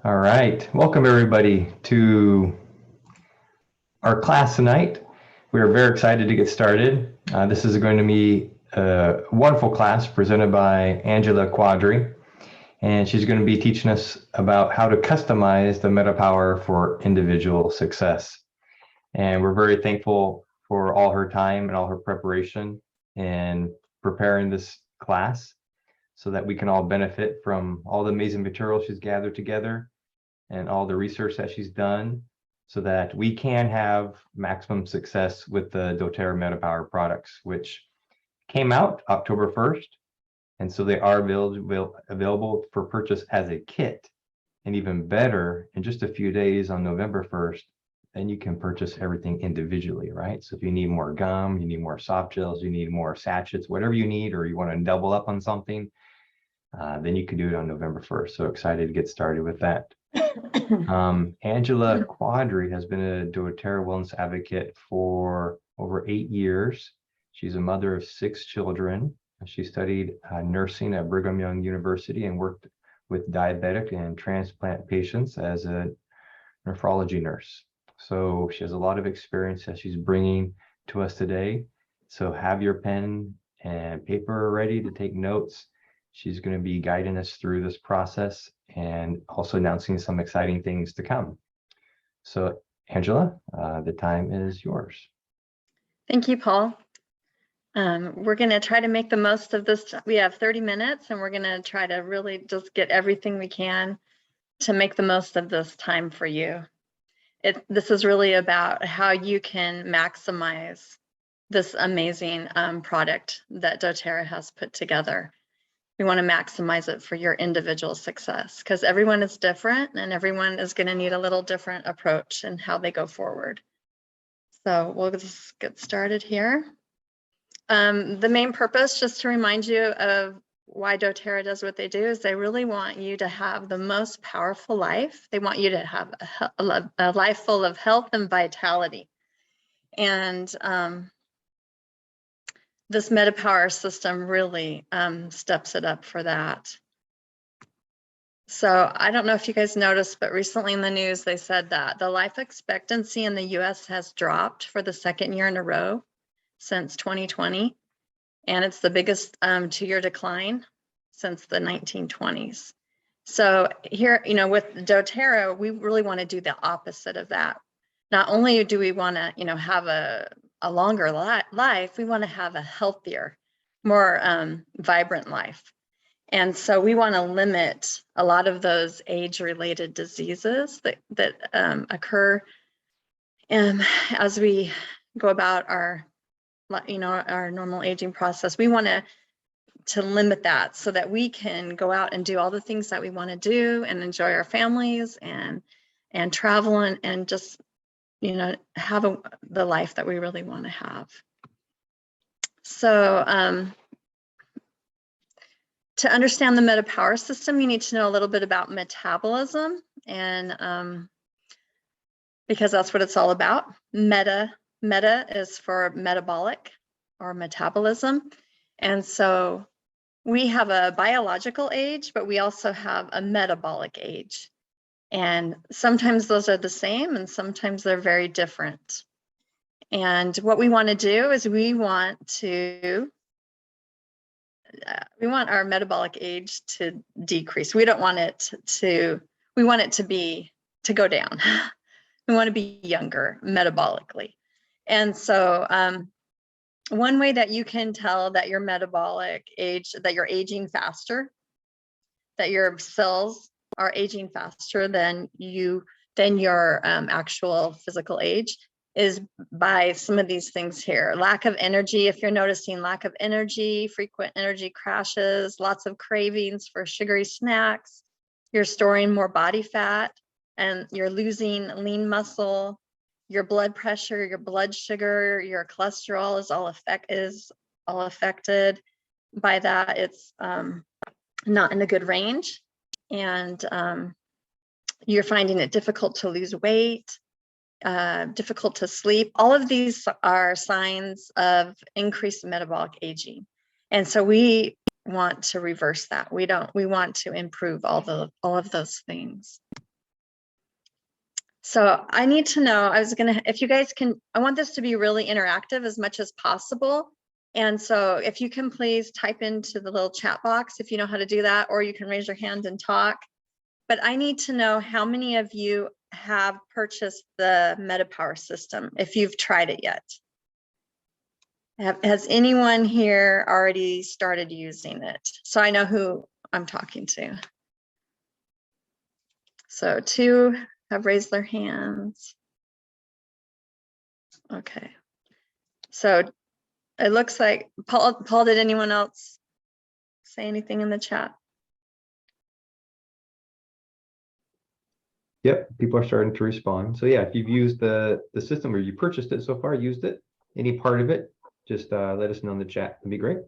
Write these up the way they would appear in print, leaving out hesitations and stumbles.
All right, welcome everybody to our class tonight. We are very excited to get started. This is going to be a wonderful class presented by Angela Quadri, and she's going to be teaching us about how to customize the MetaPWR for individual success. And we're very thankful for all her time and all her preparation in preparing this class so that we can all benefit from all the amazing material she's gathered together and all the research that she's done so that we can have maximum success with the Doterra MetaPWR products, which came out October 1st. And so they are available for purchase as a kit. And even better, in just a few days on November 1st, then you can purchase everything individually, right? So if you need more gum, you need more soft gels, you need more sachets, whatever you need, or you want to double up on something, then you can do it on November 1st. So excited to get started with that. Angela Quadri has been a Doterra wellness advocate for over 8 years. She's a mother of 6 children. She studied nursing at Brigham Young University and worked with diabetic and transplant patients as a nephrology nurse. So she has a lot of experience that she's bringing to us today. So have your pen and paper ready to take notes. She's going to be guiding us through this process and also announcing some exciting things to come. So Angela, the time is yours. Thank you, Paul. We're going to try to make the most of this. We have 30 minutes and we're going to try to really just get everything we can to make the most of this time for you. This is really about how you can maximize this amazing product that Doterra has put together. We want to maximize it for your individual success because everyone is different and everyone is going to need a little different approach in how they go forward. So we'll just get started here. The main purpose, just to remind you of why Doterra does what they do, is they really want you to have the most powerful life. They want you to have a life full of health and vitality. And this MetaPWR system really steps it up for that. So I don't know if you guys noticed, but recently in the news, they said that the life expectancy in the US has dropped for the 2nd year in a row since 2020. And it's the biggest 2-year decline since the 1920s. So here, with Doterra, we really want to do the opposite of that. Not only do we want to, have a longer life, we want to have a healthier, more vibrant life. And so we want to limit a lot of those age-related diseases that occur as we go about our normal aging process. We want to limit that so that we can go out and do all the things that we want to do and enjoy our families and travel and just have the life that we really want to have. So to understand the MetaPWR system, you need to know a little bit about metabolism, and because that's what it's all about. Meta is for metabolic or metabolism. And so we have a biological age, but we also have a metabolic age. And sometimes those are the same and sometimes they're very different. And what we want to do is we want our metabolic age to decrease. We don't want it to, we want it to go down. We want to be younger metabolically. And so one way that you can tell that your metabolic age, that you're aging faster, that your cells are aging faster than your actual physical age, is by some of these things here. Lack of energy. If you're noticing lack of energy, frequent energy crashes, lots of cravings for sugary snacks, you're storing more body fat and you're losing lean muscle, your blood pressure, your blood sugar, your cholesterol is all affected by that. It's not in a good range, and you're finding it difficult to lose weight, difficult to sleep. All of these are signs of increased metabolic aging, and so we want to reverse that. We want to improve all of those things. So I need to know, if you guys can, I want this to be really interactive as much as possible. And so if you can please type into the little chat box, if you know how to do that, or you can raise your hand and talk. But I need to know how many of you have purchased the MetaPWR system, if you've tried it yet. Has anyone here already started using it? So I know who I'm talking to. So 2 have raised their hands. Okay. So it looks like Paul, did anyone else say anything in the chat? Yep, people are starting to respond. So yeah, if you've used the system or you purchased it so far, used it, any part of it, just let us know in the chat. That'd be great.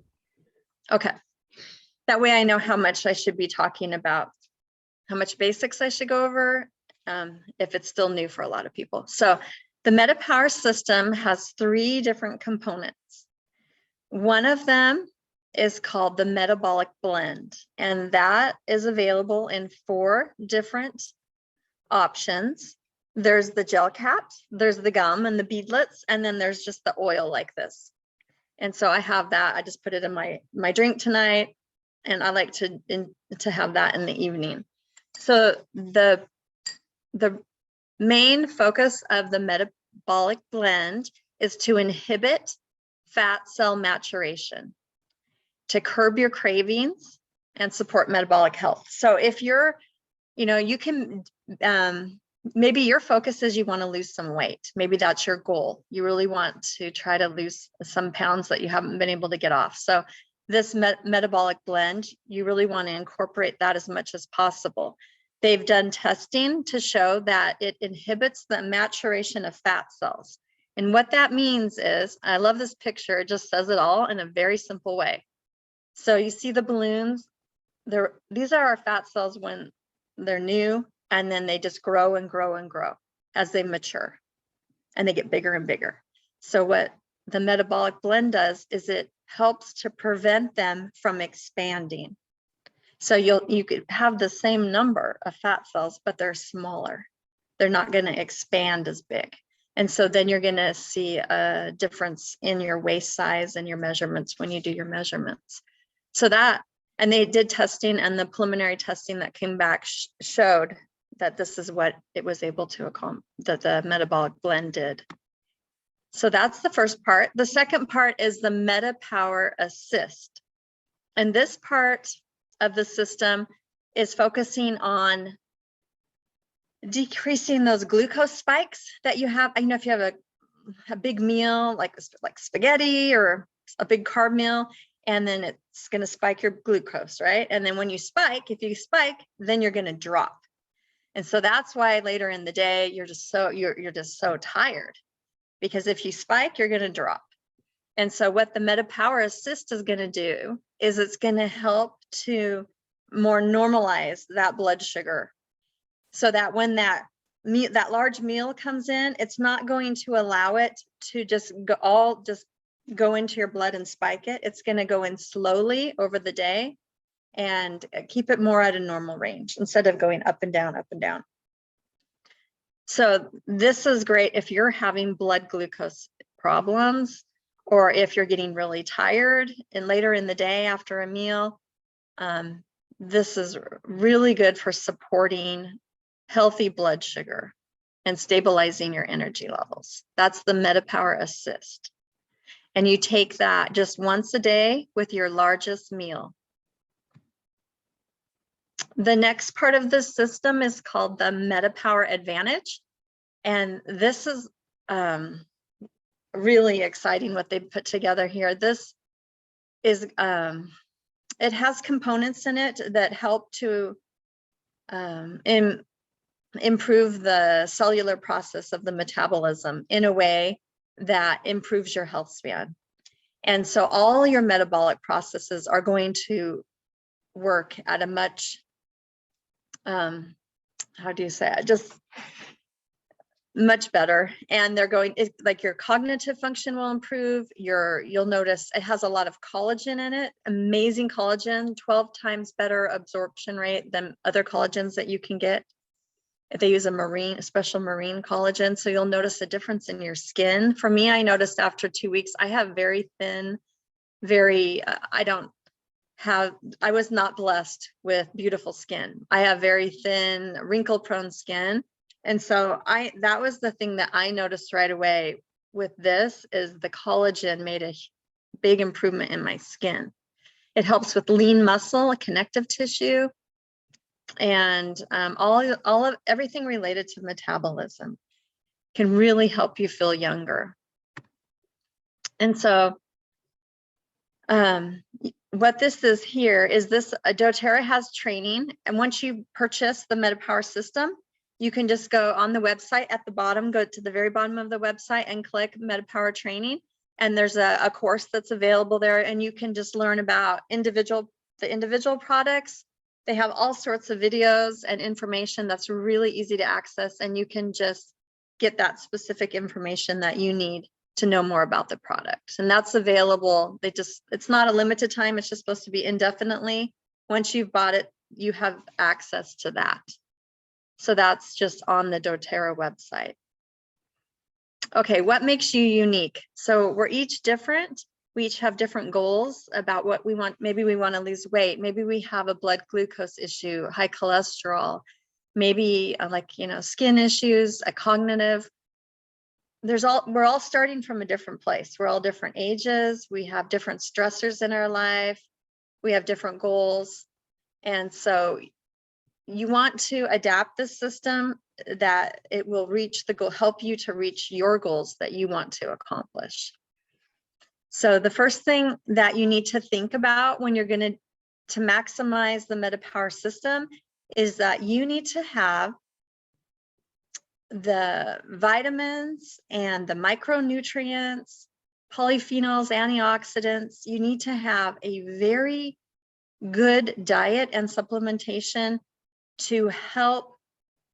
Okay. That way I know how much I should be talking about, how much basics I should go over, if it's still new for a lot of people. So the MetaPWR system has 3 different components. One of them is called the metabolic blend, and that is available in 4 different options. There's the gel caps, there's the gum and the beadlets, and then there's just the oil like this. And so I have that. I just put it in my drink tonight, and I like to have that in the evening. So the main focus of the metabolic blend is to inhibit fat cell maturation, to curb your cravings, and support metabolic health. So if you're, you can, maybe your focus is you want to lose some weight. Maybe that's your goal. You really want to try to lose some pounds that you haven't been able to get off. So this metabolic blend, you really want to incorporate that as much as possible. They've done testing to show that it inhibits the maturation of fat cells. And what that means is, I love this picture, it just says it all in a very simple way. So you see the balloons, these are our fat cells when they're new, and then they just grow and grow and grow as they mature, and they get bigger and bigger. So what the metabolic blend does is it helps to prevent them from expanding. So you could have the same number of fat cells, but they're smaller. They're not going to expand as big. And so then you're going to see a difference in your waist size and your measurements when you do your measurements. So that, and they did testing, and the preliminary testing that came back showed that this is what it was able to accomplish, that the metabolic blend did. So that's the first part. The second part is the MetaPWR Assist. And this part of the system is focusing on decreasing those glucose spikes that you have. If you have a big meal like spaghetti or a big carb meal, and then it's going to spike your glucose, right? And then when you spike, if you spike, then you're going to drop. And so that's why later in the day you're just so tired, because if you spike, you're going to drop. And so what the MetaPWR Assist is going to do is it's going to help to more normalize that blood sugar, so that when that large meal comes in, it's not going to allow it to just go into your blood and spike it. It's going to go in slowly over the day and keep it more at a normal range instead of going up and down, up and down. So this is great if you're having blood glucose problems, or if you're getting really tired and later in the day after a meal. This is really good for supporting healthy blood sugar and stabilizing your energy levels. That's the MetaPWR Assist. And you take that just once a day with your largest meal. The next part of this system is called the MetaPWR Advantage. And this is really exciting what they put together here. This is, it has components in it that help to improve the cellular process of the metabolism in a way that improves your health span. And so all your metabolic processes are going to work at a much, how do you say it? Just much better. And they're going, like your cognitive function will improve. You'll notice it has a lot of collagen in it, amazing collagen, 12 times better absorption rate than other collagens that you can get. They use a special marine collagen. So you'll notice a difference in your skin. For me, I noticed after 2 weeks, I have very thin, I was not blessed with beautiful skin. I have very thin, wrinkle prone skin. And so that was the thing that I noticed right away with this, is the collagen made a big improvement in my skin. It helps with lean muscle, connective tissue, and everything related to metabolism can really help you feel younger. And so what this is here is doTERRA has training. And once you purchase the MetaPWR system, you can just go on the website at the bottom, go to the very bottom of the website and click MetaPWR training. And there's a course that's available there, and you can just learn about the individual products. They have all sorts of videos and information that's really easy to access, and you can just get that specific information that you need to know more about the product. And that's available. It's not a limited time. It's just supposed to be indefinitely. Once you've bought it, you have access to that. So that's just on the doTERRA website. Okay, what makes you unique? So we're each different. We each have different goals about what we want. Maybe we want to lose weight. Maybe we have a blood glucose issue, high cholesterol, maybe skin issues, a cognitive. We're all starting from a different place. We're all different ages. We have different stressors in our life. We have different goals. And so you want to adapt the system that it will reach the goal, help you to reach your goals that you want to accomplish. So the first thing that you need to think about when you're going to maximize the MetaPWR system is that you need to have the vitamins and the micronutrients, polyphenols, antioxidants. You need to have a very good diet and supplementation to help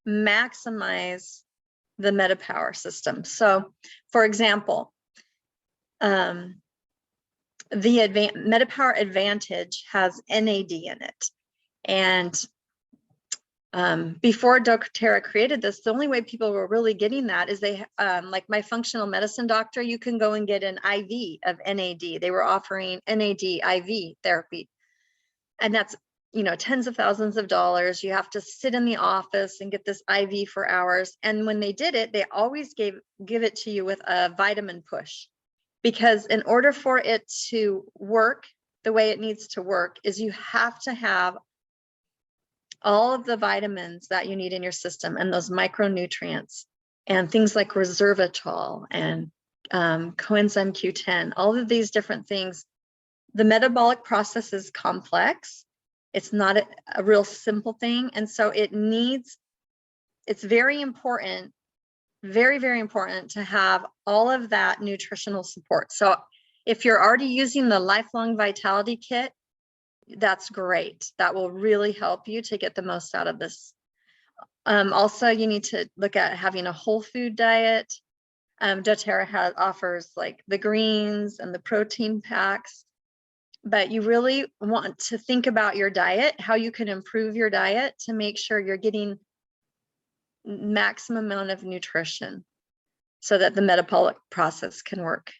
maximize the MetaPWR system. So, for example, the MetaPWR Advantage has NAD in it. And before doTERRA created this, the only way people were really getting that is like my functional medicine doctor, you can go and get an IV of NAD. They were offering NAD IV therapy. And that's, tens of thousands of dollars. You have to sit in the office and get this IV for hours. And when they did it, they always give it to you with a vitamin push, because in order for it to work the way it needs to work is you have to have all of the vitamins that you need in your system and those micronutrients and things like resveratrol and coenzyme Q10, all of these different things. The metabolic process is complex. It's not a real simple thing. And so it's very important, very, very important to have all of that nutritional support. So if you're already using the Lifelong Vitality Kit, that's great. That will really help you to get the most out of this. Also, you need to look at having a whole food diet. doTERRA offers like the greens and the protein packs, but you really want to think about your diet, how you can improve your diet to make sure you're getting maximum amount of nutrition so that the metabolic process can work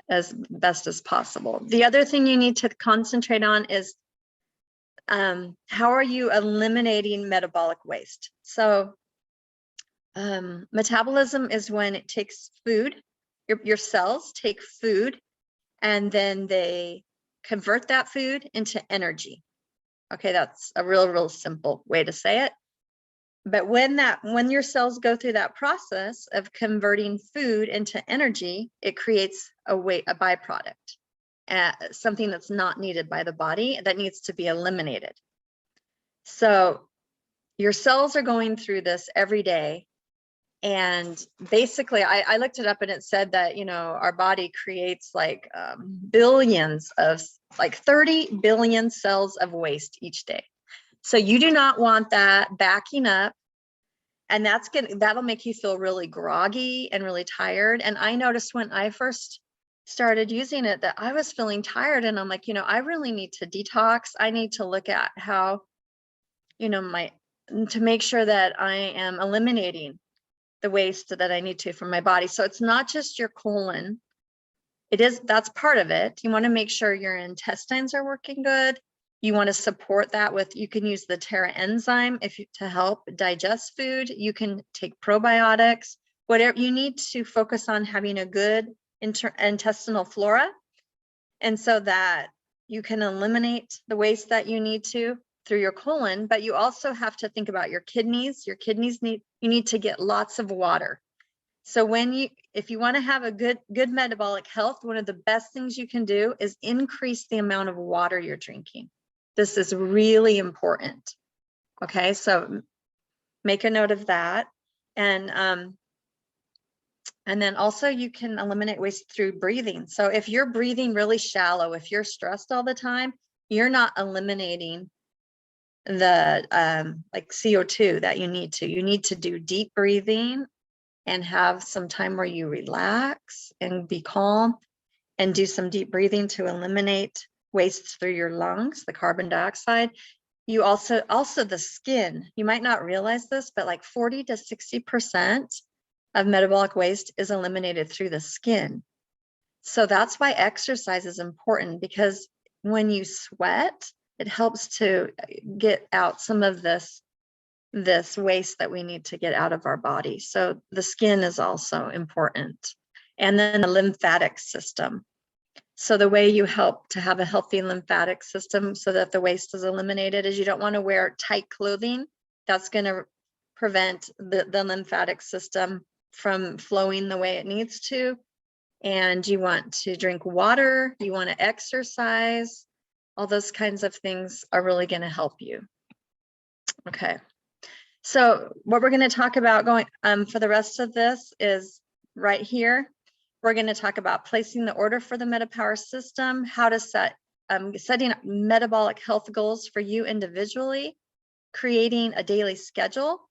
as best as possible. The other thing you need to concentrate on is how are you eliminating metabolic waste? So metabolism is when it takes food, your cells take food, and then they convert that food into energy. Okay, that's a real simple way to say it. But when your cells go through that process of converting food into energy, it creates a byproduct, something that's not needed by the body that needs to be eliminated. So your cells are going through this every day. And basically, I looked it up and it said that, our body creates like billions of, like 30 billion cells of waste each day. So you do not want that backing up, and that'll make you feel really groggy and really tired. And I noticed when I first started using it that I was feeling tired, and I'm like, I really need to detox. I need to look at how, to make sure that I am eliminating the waste that I need to from my body. So it's not just your colon. That's part of it. You want to make sure your intestines are working good. You want to support that with, you can use the Doterra enzyme to help digest food. You can take probiotics, whatever you need to focus on having a good intestinal flora. And so that you can eliminate the waste that you need to through your colon, but you also have to think about your kidneys. Your kidneys you need to get lots of water. So if you want to have a good metabolic health, one of the best things you can do is increase the amount of water you're drinking. This is really important. Okay, so make a note of that. And then also you can eliminate waste through breathing. So if you're breathing really shallow, if you're stressed all the time, you're not eliminating the like CO2 that you need to. You need to do deep breathing and have some time where you relax and be calm and do some deep breathing to eliminate waste through your lungs, the carbon dioxide. You also the skin, you might not realize this, but like 40 to 60% of metabolic waste is eliminated through the skin. So that's why exercise is important, because when you sweat, it helps to get out some of this waste that we need to get out of our body. So the skin is also important. And then the lymphatic system. So the way you help to have a healthy lymphatic system so that the waste is eliminated is you don't want to wear tight clothing. That's going to prevent the lymphatic system from flowing the way it needs to. And you want to drink water, you want to exercise. All those kinds of things are really going to help you. Okay. So what we're going to talk about going for the rest of this is right here. We're going to talk about placing the order for the MetaPWR system, how to setting up metabolic health goals for you individually, creating a daily schedule.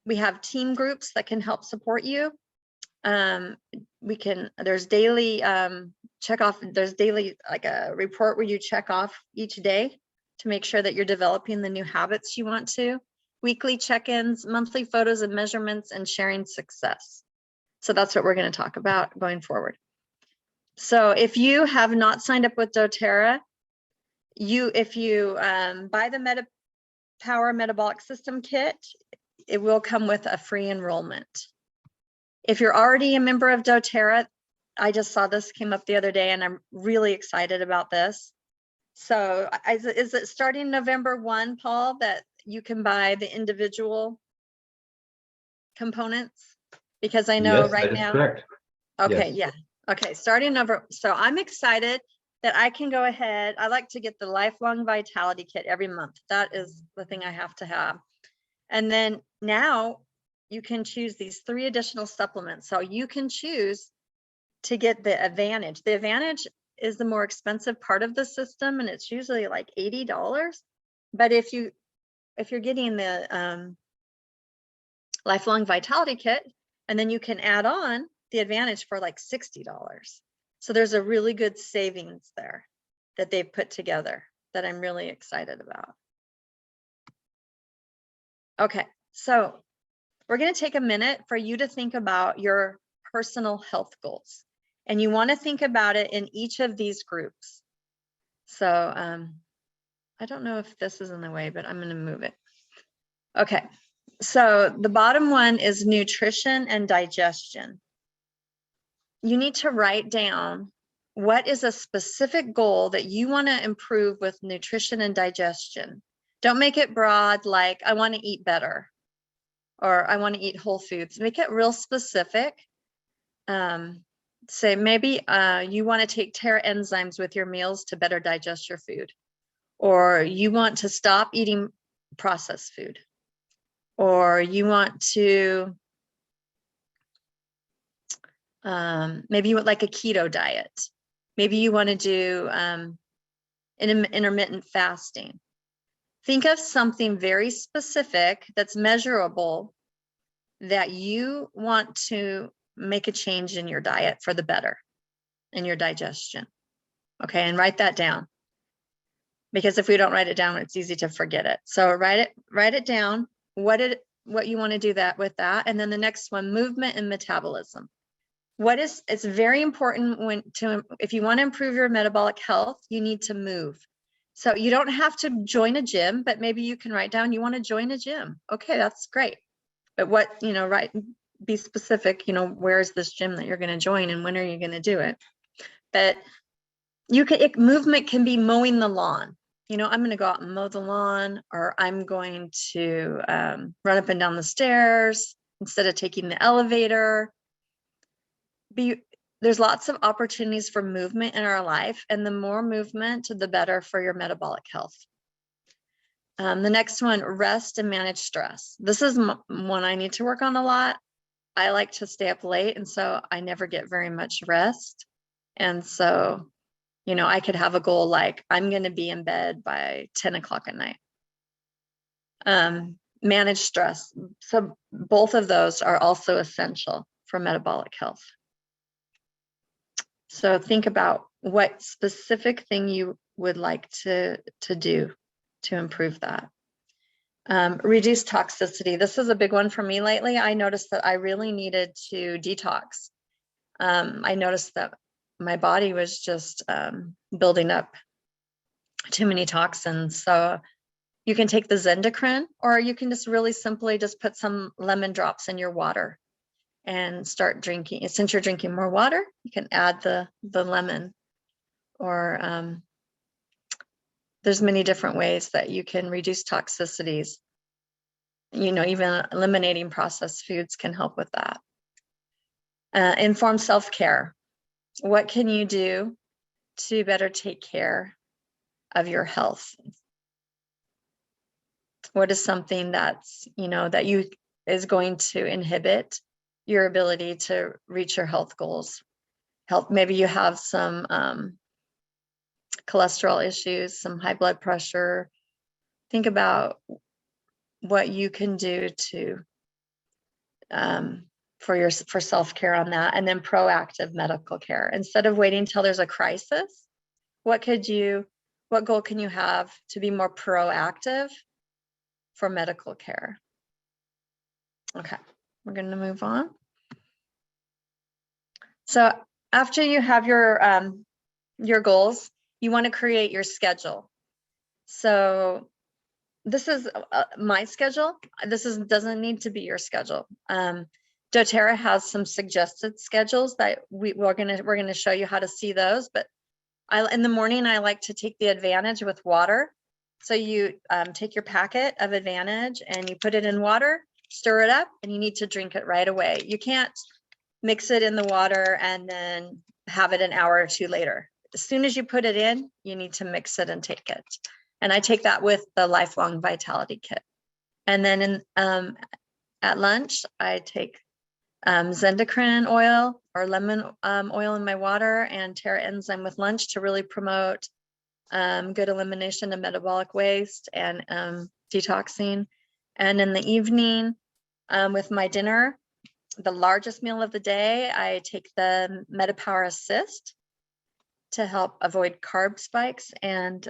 We have team groups that can help support you. There's daily there's daily like a report where you check off each day to make sure that you're developing the new habits you want to. Weekly check-ins, monthly photos and measurements, and sharing success. So that's what we're going to talk about going forward. So if you have not signed up with Doterra, if you buy the MetaPWR Metabolic System Kit, it will come with a free enrollment. If you're already a member of Doterra, I just saw this came up the other day and I'm really excited about this. So is it starting November 1, Paul, that you can buy the individual components? Because I know right now. Correct. Okay, yes. Yeah. Okay, starting November. So I'm excited that I can go ahead. I like to get the Lifelong Vitality Kit every month. That is the thing I have to have. And then now you can choose these 3 additional supplements. So you can choose to get the Advantage. The Advantage is the more expensive part of the system, and it's usually like $80. But if you're getting the Lifelong Vitality Kit, and then you can add on the Advantage for like $60. So there's a really good savings there that they've put together that I'm really excited about. Okay, so we're going to take a minute for you to think about your personal health goals. And you want to think about it in each of these groups. So I don't know if this is in the way, but I'm going to move it. Okay, so the bottom one is nutrition and digestion. You need to write down what is a specific goal that you want to improve with nutrition and digestion. Don't make it broad, like I want to eat better or I want to eat whole foods. Make it real specific. Say maybe you want to take Doterra enzymes with your meals to better digest your food, or you want to stop eating processed food, or you want to maybe you would like a keto diet. Maybe you want to do intermittent fasting. Think of something very specific that's measurable that you want to make a change in your diet for the better in your digestion. Okay, and write that down. Because if we don't write it down, it's easy to forget it. So write it down what you want to do that with that. And then the next one, movement and metabolism. It's very important if you want to improve your metabolic health, you need to move. So you don't have to join a gym, but maybe you can write down you want to join a gym. Okay, that's great. But be specific, where is this gym that you're going to join and when are you going to do it? But movement can be mowing the lawn. I'm going to go out and mow the lawn, or I'm going to run up and down the stairs instead of taking the elevator. There's lots of opportunities for movement in our life, and the more movement, the better for your metabolic health. The next one, rest and manage stress. This is one I need to work on a lot. I like to stay up late, and so I never get very much rest. And so, I could have a goal like I'm going to be in bed by 10 o'clock at night. Manage stress. So both of those are also essential for metabolic health. So think about what specific thing you would like to do to improve that. Reduce toxicity. This is a big one for me lately. I noticed that I really needed to detox. I noticed that my body was just building up too many toxins. So you can take the Zendocrine, or you can just really simply just put some lemon drops in your water and start drinking. Since you're drinking more water, you can add the lemon, or there's many different ways that you can reduce toxicities. Even eliminating processed foods can help with that. Informed self-care. What can you do to better take care of your health? What is something that's, that you is going to inhibit your ability to reach your health goals? Maybe you have some cholesterol issues, some high blood pressure. Think about what you can do to for self-care on that. And then proactive medical care. Instead of waiting until there's a crisis, what goal can you have to be more proactive for medical care? Okay, we're going to move on. So after you have your goals, you want to create your schedule. So this is my schedule. Doesn't need to be your schedule. Doterra has some suggested schedules that we're going to show you how to see those. But in the morning, I like to take the Advantage with water. So you take your packet of Advantage and you put it in water, stir it up, and you need to drink it right away. You can't mix it in the water and then have it an hour or two later. As soon as you put it in, you need to mix it and take it. And I take that with the Lifelong Vitality Kit. And then at lunch, I take Zendocrine oil or lemon oil in my water and Terra enzyme with lunch to really promote good elimination of metabolic waste and detoxing. And in the evening, with my dinner, the largest meal of the day, I take the MetaPWR Assist to help avoid carb spikes. And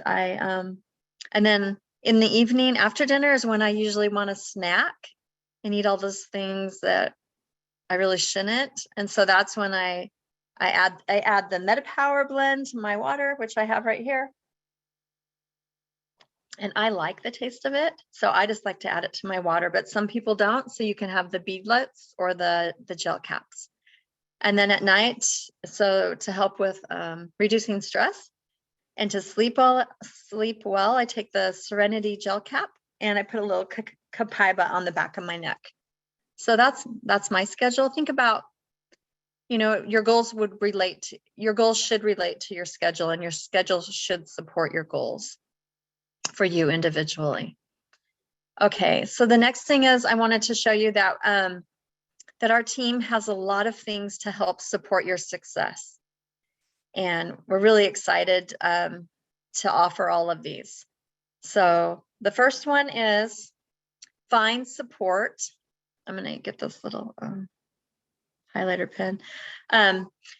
then in the evening after dinner is when I usually want to snack and eat all those things that I really shouldn't. And so that's when I add the MetaPWR blend to my water, which I have right here. And I like the taste of it, so I just like to add it to my water, but some people don't. So you can have the beadlets or the gel caps. And then at night, so to help with reducing stress and to sleep well, I take the Serenity gel cap and I put a little copaiba on the back of my neck. So that's my schedule. Think about, your goals should relate to your schedule, and your schedule should support your goals for you individually. Okay, so the next thing is I wanted to show you that that our team has a lot of things to help support your success. And we're really excited to offer all of these. So the first one is find support. I'm going to get this little highlighter pen.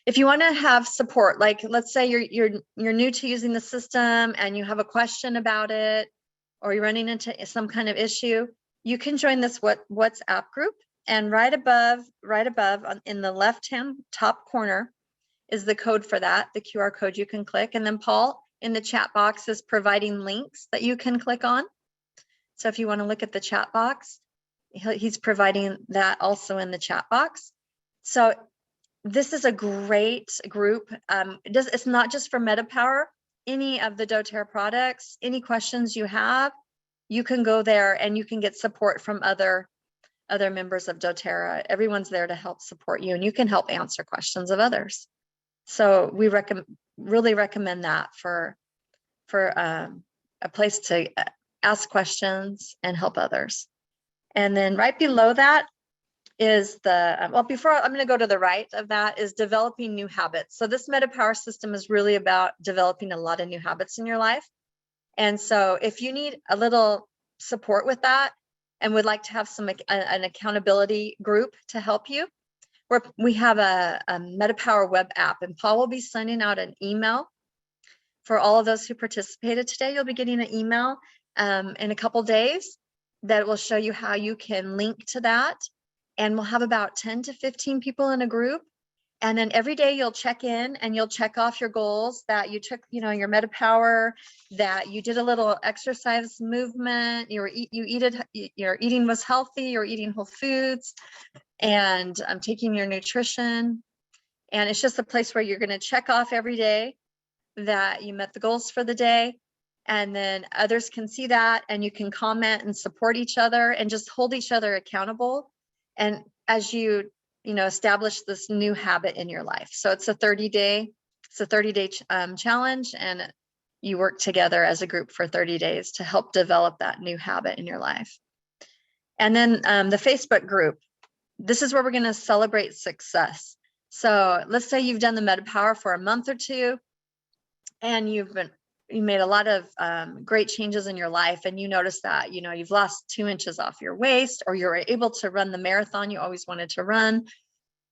If you want to have support, like let's say you're new to using the system and you have a question about it, or you're running into some kind of issue, you can join this WhatsApp group, and right above in the left-hand top corner is the code for that, the QR code you can click. And then Paul in the chat box is providing links that you can click on. So if you want to look at the chat box, he's providing that also in the chat box. So this is a great group. It's not just for MetaPWR. Any of the Doterra products, any questions you have, you can go there and you can get support from other members of Doterra. Everyone's there to help support you, and you can help answer questions of others. So we really recommend that for a place to ask questions and help others. And then right below that is the, well, before I'm going to go to the right of that is developing new habits. So this MetaPWR system is really about developing a lot of new habits in your life. And so if you need a little support with that and would like to have an accountability group to help you, we have a MetaPWR web app, and Paul will be sending out an email for all of those who participated today. You'll be getting an email in a couple days that will show you how you can link to that. And we'll have about 10 to 15 people in a group. And then every day you'll check in and you'll check off your goals, that you took, your MetaPWR, that you did a little exercise movement, your eating was healthy, you're eating whole foods, and I'm taking your nutrition. And it's just a place where you're going to check off every day that you met the goals for the day. And then others can see that, and you can comment and support each other and just hold each other accountable. And as you establish this new habit in your life. So it's a 30-day challenge, and you work together as a group for 30 days to help develop that new habit in your life. And then the Facebook group, this is where we're going to celebrate success. So let's say you've done the MetaPWR for a month or two, and you made a lot of great changes in your life, and you notice that you've lost 2 inches off your waist, or you're able to run the marathon you always wanted to run.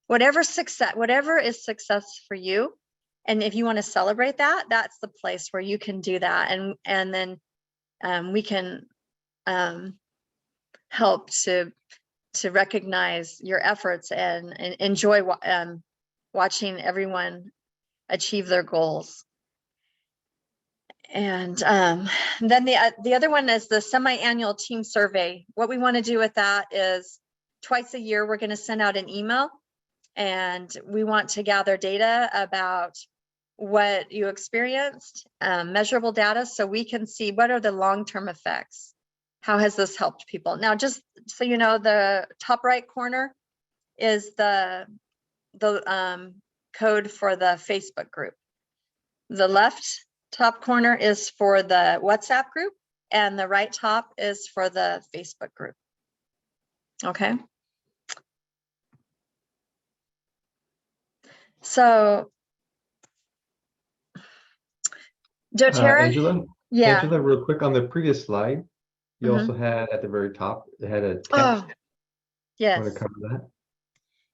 Whatever is success for you, and if you want to celebrate that, that's the place where you can do that, and then we can help to recognize your efforts and enjoy watching everyone achieve their goals. And then the other one is the semi-annual team survey. What we want to do with that is twice a year, we're going to send out an email, and we want to gather data about what you experienced, measurable data, so we can see what are the long-term effects. How has this helped people? Now, just so you know, the top right corner is the code for the Facebook group. The left top corner is for the WhatsApp group, and the right top is for the Facebook group. Okay. So, Doterra, Angela, yeah. Angela, real quick, on the previous slide, you also had at the very top, it had a text. Oh, yes. Want to cover that?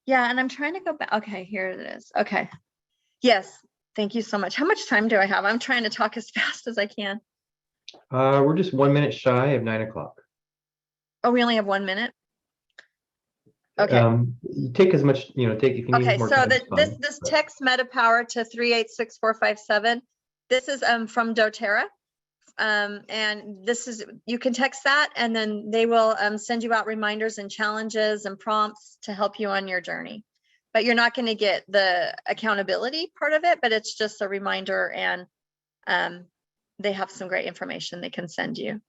Yeah, and I'm trying to go back. Okay, here it is. Okay. Yes, thank you so much. How much time do I have? I'm trying to talk as fast as I can. We're just 1 minute shy of 9 o'clock. Oh, we only have 1 minute? Okay. You take as much, take if you need more time. Okay, so this text MetaPWR to 386457. This is from Doterra. And this is, you can text that, and then they will send you out reminders and challenges and prompts to help you on your journey. But you're not going to get the accountability part of it, but it's just a reminder, and they have some great information they can send you.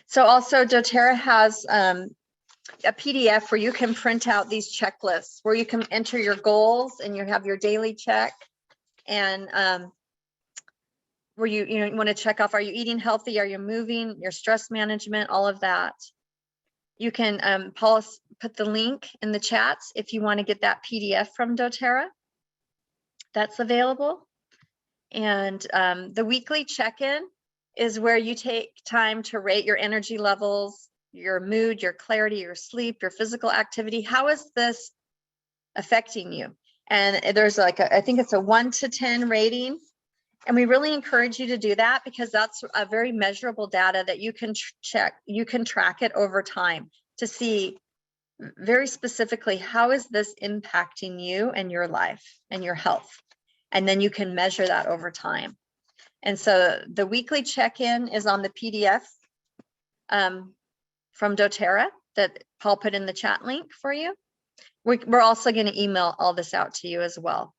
So also Doterra has a PDF where you can print out these checklists where you can enter your goals, and you have your daily check, and where you want to check off, are you eating healthy? Are you moving? Your stress management, all of that. You can, Paul put the link in the chats if you want to get that PDF from Doterra. That's available. And the weekly check-in is where you take time to rate your energy levels, your mood, your clarity, your sleep, your physical activity. How is this affecting you? And there's like I think it's a 1 to 10 rating. And we really encourage you to do that because that's a very measurable data that you can check. You can track it over time to see very specifically, how is this impacting you and your life and your health? And then you can measure that over time. And so the weekly check-in is on the PDF from Doterra that Paul put in the chat link for you. We're also going to email all this out to you as well.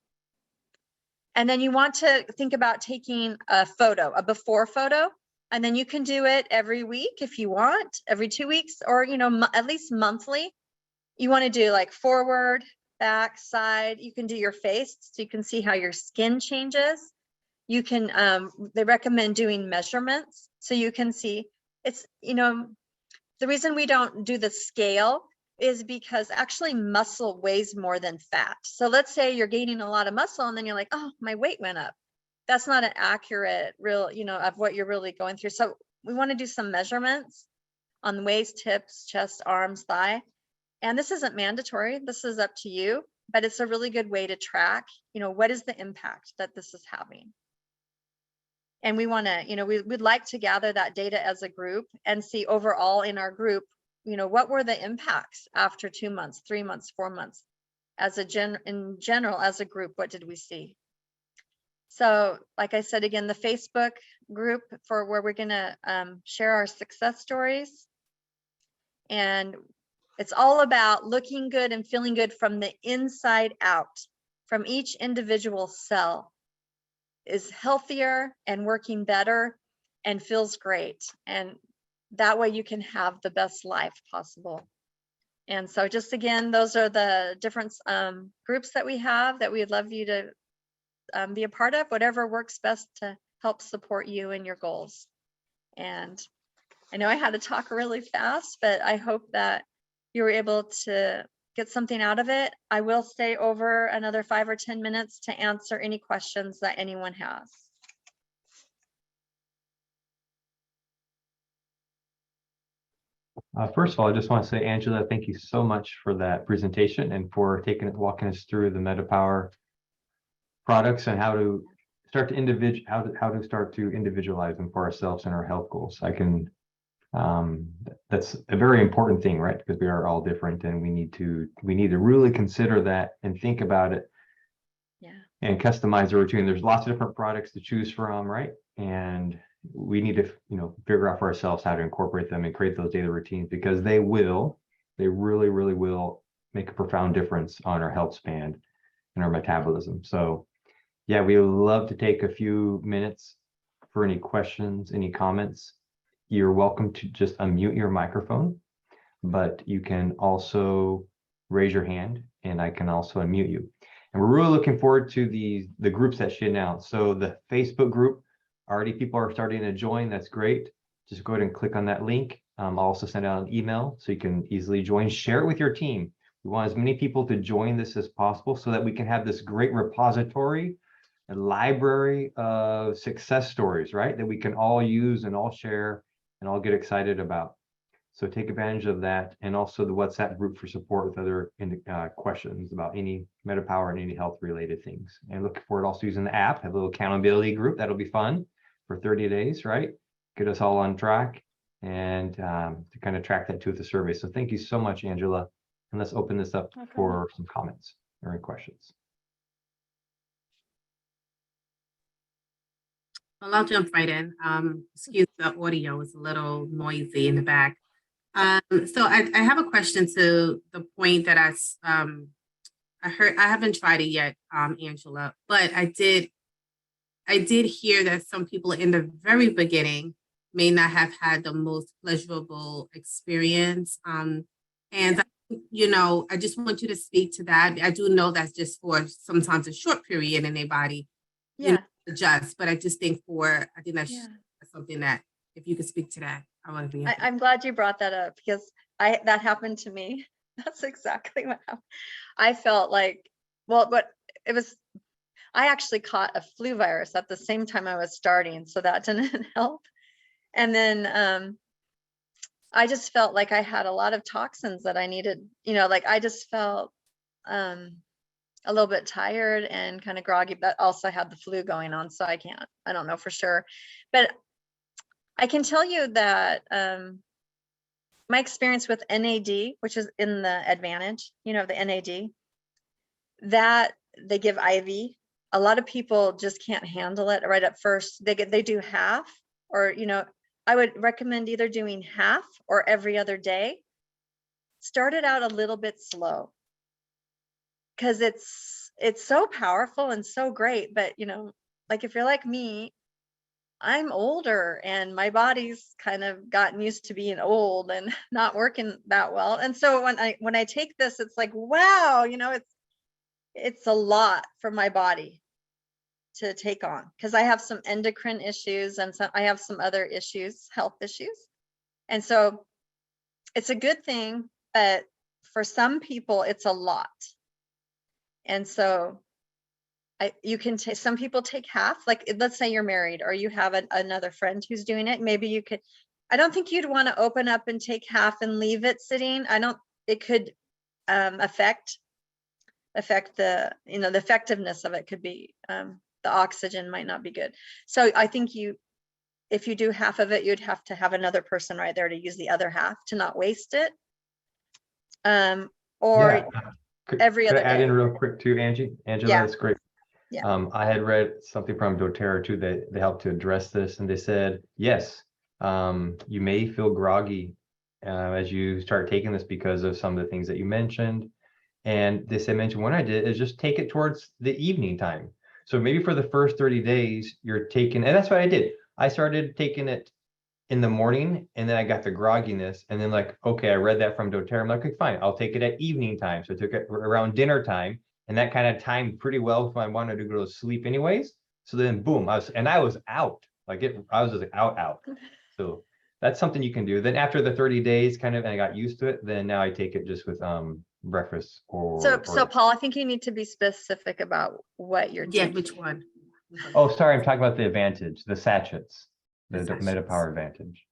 And then you want to think about taking a photo, a before photo, and then you can do it every week if you want, every 2 weeks, or, you know, at least monthly. You want to do like forward, back, side. You can do your face so you can see how your skin changes. You can, they recommend doing measurements so you can see. It's, you know, the reason we don't do the scale is because actually muscle weighs more than fat. So let's say you're gaining a lot of muscle and then you're like, oh, my weight went up. That's not an accurate real, you know, of what you're really going through. So we want to do some measurements on waist, hips, chest, arms, thigh. And this isn't mandatory. This is up to you, but it's a really good way to track, you know, what is the impact that this is having. And we want to, you know, we'd like to gather that data as a group and see overall in our group, you know, what were the impacts after 2 months, 3 months, 4 months, as a in general, as a group, what did we see? So like I said, again, the Facebook group for where we're going to share our success stories. And it's all about looking good and feeling good from the inside out, from each individual cell is healthier and working better and feels great. And that way you can have the best life possible. And so just again, those are the different groups that we have that we'd love you to be a part of, whatever works best to help support you and your goals. And I know I had to talk really fast, but I hope that you were able to get something out of it. I will stay over another 5 or 10 minutes to answer any questions that anyone has. First of all, I just want to say, Angela, thank you so much for that presentation and for walking us through the MetaPWR products and how to start to start to individualize them for ourselves and our health goals. That's a very important thing, right? Because we are all different, and we need to really consider that and think about it. Yeah. And customize the routine. There's lots of different products to choose from, right? And we need to, you know, figure out for ourselves how to incorporate them and create those daily routines, because they really, really will make a profound difference on our health span and our metabolism. So yeah, we would love to take a few minutes for any questions, any comments. You're welcome to just unmute your microphone, but you can also raise your hand and I can also unmute you. And we're really looking forward to the groups that she announced. So the Facebook group, already people are starting to join. That's great. Just go ahead and click on that link. I'll also send out an email so you can easily join. Share it with your team. We want as many people to join this as possible so that we can have this great repository, a library of success stories, right? That we can all use and all share and all get excited about. So take advantage of that, and also the WhatsApp group for support with other questions about any MetaPWR and any health related things. And looking forward also using the app, have a little accountability group. That'll be fun for 30 days, right? Get us all on track and to kind of track that too with the survey. So thank you so much, Angela. And let's open this up for some comments or any questions. Well, I'll jump right in. Excuse the audio, it's a little noisy in the back. So I have a question to the point that I heard. I haven't tried it yet, Angela, but I did hear that some people in the very beginning may not have had the most pleasurable experience. And you know, I just want you to speak to that. I do know that's just for sometimes a short period in their body. You know, adjust, but I just think that's something that if you could speak to that, I want to be. I'm glad you brought that up because that happened to me. That's exactly what happened. I felt like, I actually caught a flu virus at the same time I was starting, so that didn't help. And then I just felt like I had a lot of toxins that I needed, you know, like I just felt a little bit tired and kind of groggy, but also had the flu going on. So I don't know for sure, but I can tell you that my experience with NAD, which is in the Advantage, the NAD, that they give IV. A lot of people just can't handle it right at first. They do half, or I would recommend either doing half or every other day. Start it out a little bit slow, because it's so powerful and so great. But like if you're like me, I'm older and my body's kind of gotten used to being old and not working that well. And so when I take this, it's like, wow, it's a lot for my body to take on, because I have some endocrine issues and I have some other issues, health issues. And so it's a good thing, but for some people it's a lot. And so you can take, some people take half, like let's say you're married or you have another friend who's doing it. Maybe you could, I don't think you'd want to open up and take half and leave it sitting. It could affect the, the effectiveness of it could be, the oxygen might not be good. So I think if you do half of it, you'd have to have another person right there to use the other half to not waste it. Or every other day. Could I add in day. real quick too, Angela? Yeah. That's great. Yeah. I had read something from Doterra too that they helped to address this, and they said, yes, you may feel groggy as you start taking this because of some of the things that you mentioned. And they said, mention what I did is just take it towards the evening time. So maybe for the first 30 days, you're taking, and that's what I did. I started taking it in the morning, and then I got the grogginess, and then like, okay, I read that from Doterra. I'm like, okay, fine, I'll take it at evening time. So I took it around dinner time, and that kind of timed pretty well if I wanted to go to sleep anyways. So then boom, I was out. I was just out. So that's something you can do. Then after the 30 days kind of, and I got used to it, then now I take it just with breakfast or So Paul, I think you need to be specific about what you're Yeah, taking. which one? Oh, sorry, I'm talking about the Advantage, the sachets, the sachets. MetaPWR Advantage.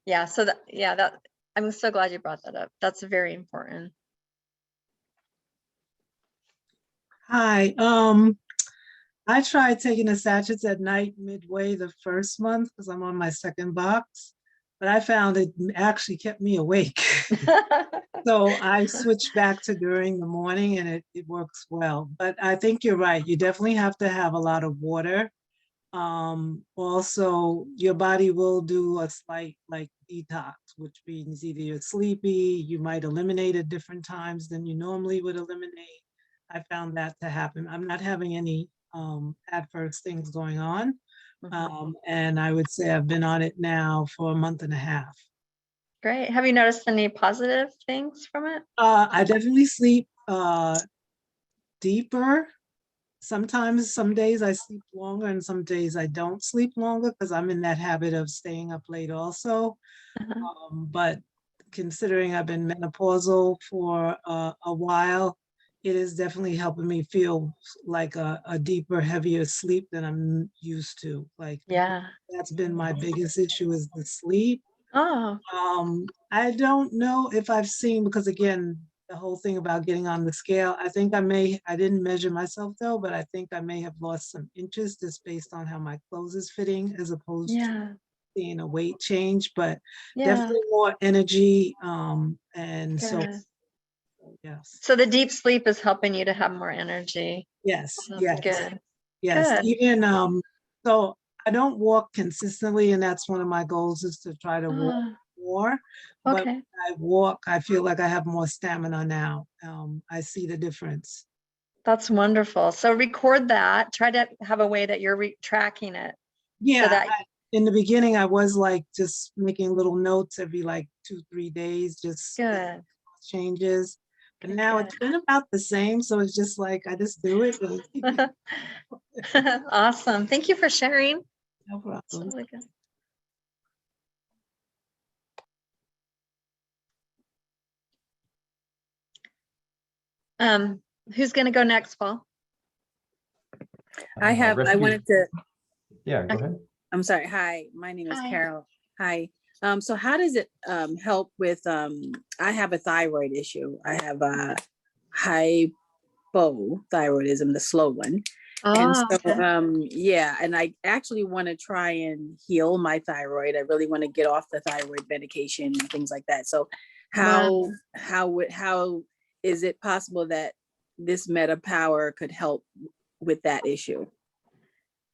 Yeah, so I'm so glad you brought that up. That's very important. Hi, I tried taking the sachets at night midway the first month because I'm on my second box, but I found it actually kept me awake. So I switched back to during the morning, and it works well. But I think you're right. You definitely have to have a lot of water. Also, your body will do a slight detox, which means either you're sleepy, you might eliminate at different times than you normally would eliminate. I found that to happen. I'm not having any adverse things going on. And I would say I've been on it now for a month and a half. Great. Have you noticed any positive things from it? I definitely sleep deeper. Sometimes, some days I sleep longer and some days I don't sleep longer because I'm in that habit of staying up late also. But considering I've been menopausal for a while, it is definitely helping me feel like a deeper, heavier sleep than I'm used to. Yeah. That's been my biggest issue, is the sleep. Oh. I don't know if I've seen, because again, the whole thing about getting on the scale, I think I didn't measure myself though, but I think I may have lost some inches just based on how my clothes is fitting, as opposed to seeing a weight change, but definitely more energy. And so, yes. So the deep sleep is helping you to have more energy. Yes. That's yes. good. Yes. Good. Even, so I don't walk consistently, and that's one of my goals, is to try to walk more. But when I walk, I feel like I have more stamina now. I see the difference. That's wonderful. So record that. Try to have a way that you're tracking it. Yeah. So that in the beginning, I was just making little notes every 2-3 days, just good changes. And now it's been about the same. So it's just I just do it. Awesome. Thank you for sharing. No problem. Really good. Who's going to go next, Paul? I wanted to. Yeah, go ahead. I'm sorry. Hi, my name is Carol. Hi. So how does it help with, I have a thyroid issue. I have a hypothyroidism, the slow one. And Oh, so, okay. yeah, and I actually want to try and heal my thyroid. I really want to get off the thyroid medication and things like that. So Wow. how is it possible that this MetaPWR could help with that issue?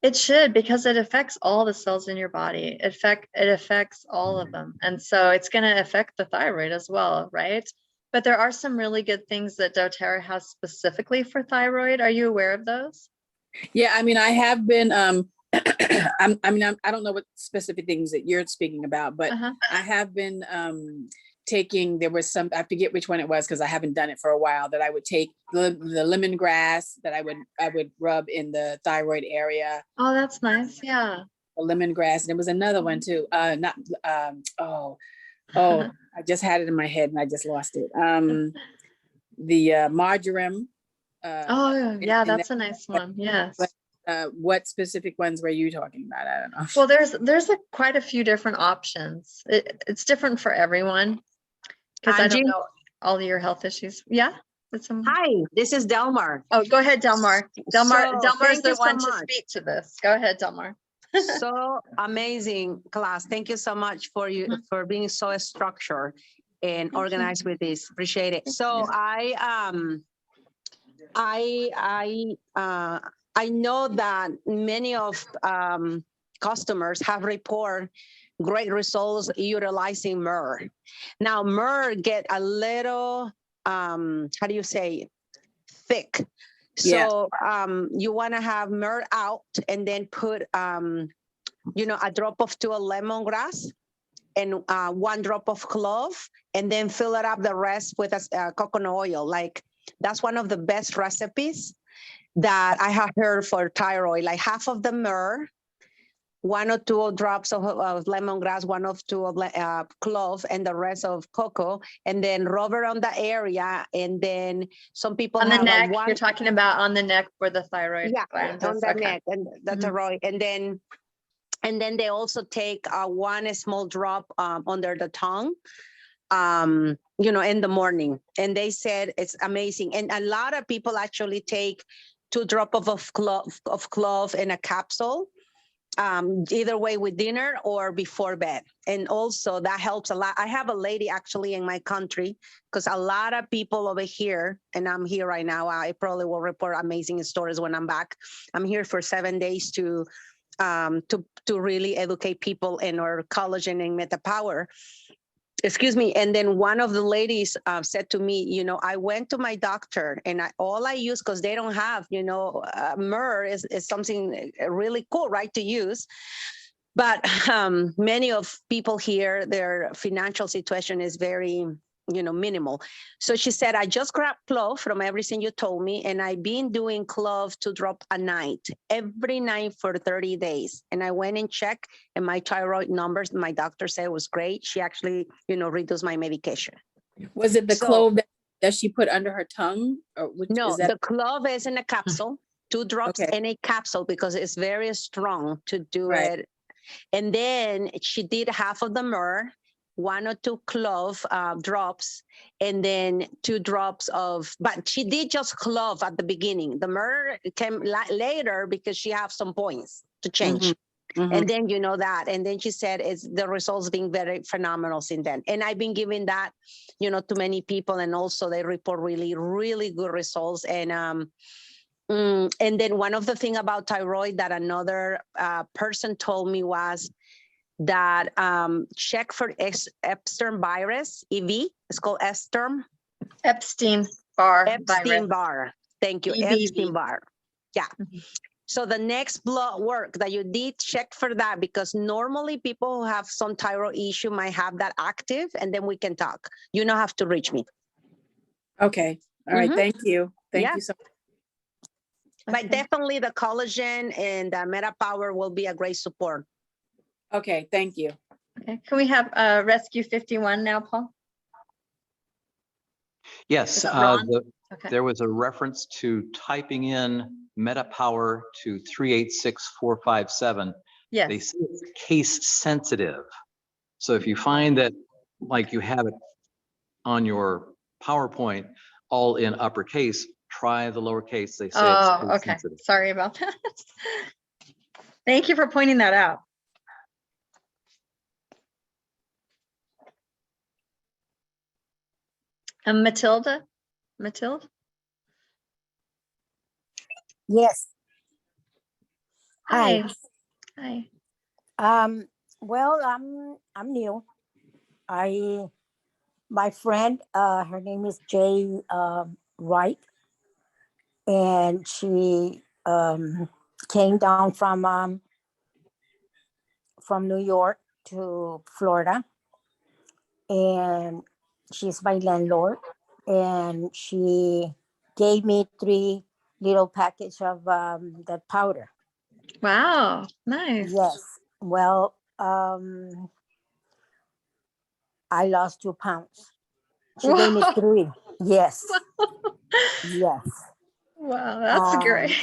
It should, because it affects all the cells in your body. It affects all of them. And so it's going to affect the thyroid as well, right? But there are some really good things that Doterra has specifically for thyroid. Are you aware of those? Yeah, I mean, I have been, I don't know what specific things that you're speaking about, but Uh-huh. I have been taking, there was some, I forget which one it was because I haven't done it for a while, that I would take the lemongrass that I would rub in the thyroid area, Oh, that's nice. Yeah. the lemongrass. And there was another one too, I just had it in my head and I just lost it. The marjoram. Oh, yeah, and that's a nice one. Yes. what specific ones were you talking about? I don't know. Well, there's quite a few different options. It's different for everyone because I don't Angie? know all of your health issues. Yeah. Hi, this is Delmar. Oh, go ahead, Delmar. Delmar is Thank the you so one to much. speak to this. Go ahead, Delmar. So amazing class. Thank you so much for for being so structured and Thank you. organized with this. Appreciate it. Thank So you. I know that many of customers have reported great results utilizing MR. Now MR get a little how do you say, thick. So you want to have MR out and then put a drop of 2 lemongrass and 1 drop of clove, and then fill it up the rest with coconut oil. Like that's one of the best recipes that I have heard for thyroid. Like half of the MR, 1 or 2 drops of lemongrass, 1 or 2 of clove, and the rest of cocoa, and then rub it on the area. And then some people On the have neck, one. you're talking about on the neck where the thyroid gland On is. the Okay. neck and the thyroid, and then they also take 1 small drop under the tongue, in the morning. And they said it's amazing. And a lot of people actually take 2 drops of clove in a capsule, either way with dinner or before bed. And also that helps a lot. I have a lady actually in my country, because a lot of people over here, and I'm here right now, I probably will report amazing stories when I'm back. I'm here for 7 days to really educate people in our collagen and MetaPWR. Excuse me. And then one of the ladies said to me, I went to my doctor and all I use, because they don't have, MR is something really cool, right, to use. But many of people here, their financial situation is very, minimal. So she said, I just grabbed clove from everything you told me, and I've been doing clove 2 drops a night, every night for 30 days. And I went and checked, and my thyroid numbers, my doctor said it was great. She actually, reduced my medication. Was it the clove that she put under her tongue? Or no, the clove is in a capsule, 2 drops in a capsule, because it's very strong to do it. And then she did half of the MR, 1 or 2 clove drops, and then 2 drops but she did just clove at the beginning. The MR came later because she have some points to change. And then that. And then she said the results being very phenomenal since then. And I've been giving that, to many people, and also they report really, really good results. And then one of the things about thyroid that another person told me was that check for Epstein virus, EV. It's called Epstein-Barr Epstein-Barr. Thank you. EBV. Epstein-Barr. Yeah. So the next blood work that you did, check for that, because normally people who have some thyroid issue might have that active, and then we can talk. You don't have to reach me. Okay. All right. Thank you. Thank you so much. But definitely the collagen and the MetaPWR will be a great support. Okay. Thank you. Okay. Can we have Rescue 51 now, Paul? Yes, Ron? there was a reference to typing in MetaPWR to 386457. Yes. They say it's case sensitive. So if you find that, like you have it on your PowerPoint, all in uppercase, try the lowercase. They say it's Oh, case okay. sensitive. Sorry about that. Thank you for pointing that out. Matilda? Matilda? Yes. Hi. Hi. Well, I'm new. My friend, her name is Jay Wright, and she came down from New York to Florida, and she's my landlord, and she gave me 3 little packets of that powder. Wow. Nice. Yes. Well, I lost 2 pounds. She gave me Wow. 3. Yes. Yes. Wow, that's great.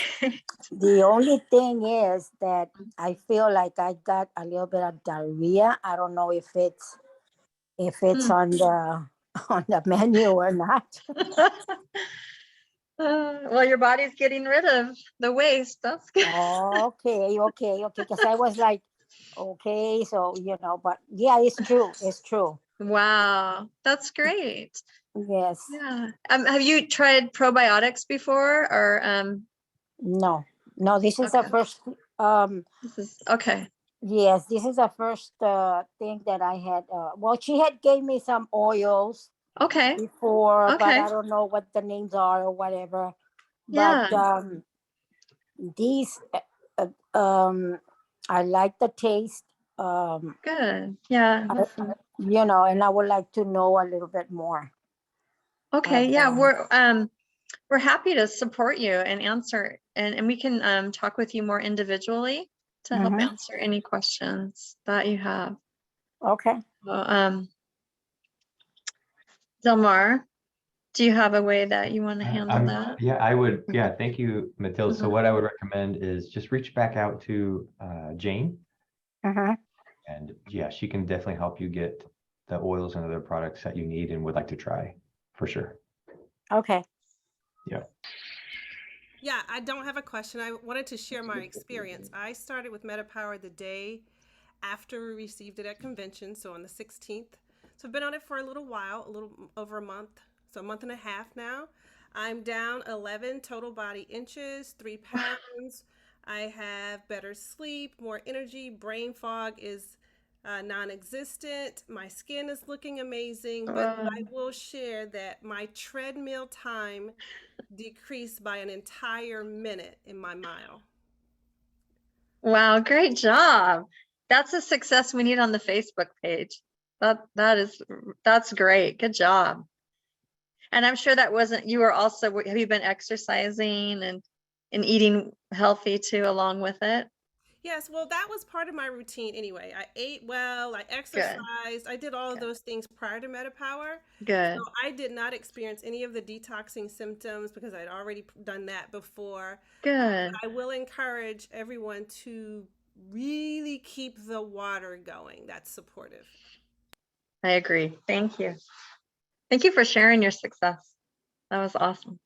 The only thing is that I feel like I got a little bit of diarrhea. I don't know if it's on the menu or not. Well, your body's getting rid of the waste. That's good. Okay. Because I was like, okay, so but yeah, it's true. It's true. Wow, that's great. Yes. Yeah. Have you tried probiotics before, or No. This is the Okay. first. this is okay. Yes, this is the first thing that I had. Well, she had gave me some oils Okay. before, but Okay. I don't know what the names are or whatever. But Yeah. these, I like the taste. Good. Yeah. And I would like to know a little bit more. Okay. of, Yeah. We're happy to support you and answer, and we can talk with you more individually to help Mhm. answer any questions that you have. Okay. Well, Delmar, do you have a way that you want to handle that? Yeah, I would. Yeah, thank you, Matilda. So Mhm. what I would recommend is just reach back out to Jane, Uh-huh. and yeah, she can definitely help you get the oils and other products that you need and would like to try for sure. Okay. Yeah. Yeah, I don't have a question. I wanted to share my experience. I started with MetaPWR the day after we received it at convention, so on the 16th. So I've been on it for a little while, a little over a month, so a month and a half now. I'm down 11 total body inches, 3 pounds. I have better sleep, more energy, brain fog is non-existent. My skin is looking amazing, but I will share that my treadmill time decreased by an entire minute in my mile. Wow, great job. That's a success we need on the Facebook page. That's great. Good job. And I'm sure that wasn't, you were also, have you been exercising and eating healthy too along with it? Yes, well, that was part of my routine anyway. I ate well, I exercised, I did all of those things prior to MetaPWR. Good. So I did not experience any of the detoxing symptoms because I'd already done that before. Good. I will encourage everyone to really keep the water going. That's supportive. I agree. Thank you. Thank you for sharing your success. That was awesome.